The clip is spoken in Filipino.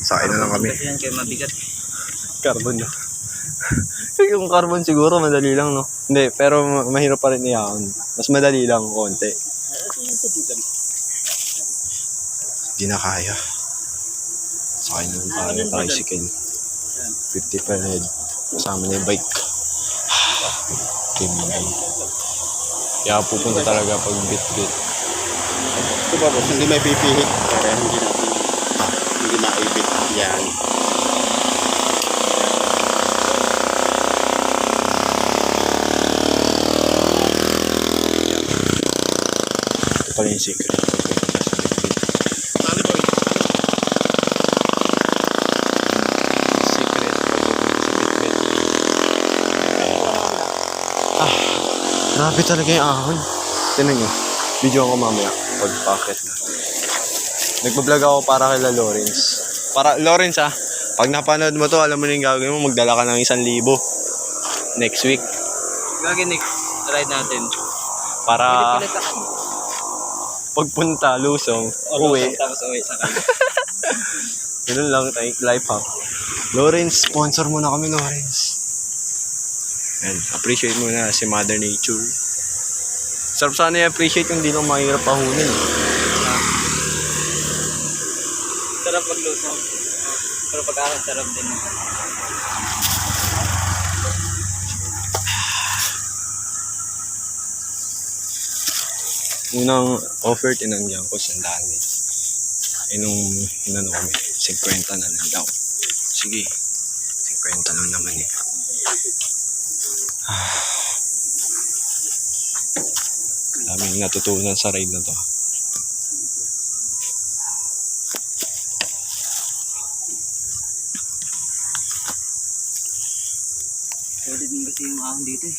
Sakay na lang kami. Kasi yan kayo mabigat. Carbon na. Yung carbon siguro madali lang, no? Hindi, pero mahirap pa rin iyaon. Mas madali lang konti. Hindi na kaya. Sakay na lang tayo ng tricycle. 50 per head. Kasama na yung bike. Criminal. Kaya pupunta talaga pag bit-bit. Ito ba boss, hindi may pipihit para hindi maibit yan. Ito pala yung secret. Tali boy. Secret. Grabe talaga yung ahon. Tinan nyo. Video ko mamaya. Pag-packet na. Nagbablog ako para kay Lawrence. Lawrence pag napanood mo to, alam mo na yung gagawin mo, magdala ka ng 1,000 next week. Gagi next ride natin. Para Pwede pala sa pagpunta, Lusong, uwi. Tapos uwi sa kanya. Ganun lang, life hack. Lawrence, sponsor mo na kami, Lawrence. And appreciate mo na si Mother Nature. Sarap sana i-appreciate yung di lang mahirap pahunin. Sarap magluto. Pero pag-aral sarap din. Unang offer, tinanggihan ko 100. Nung hinano kami, 50 na lang daw. Sige, 50 lang naman eh. Daming natutunan sa ride na to. Pwede din kasi yung ahon dito eh.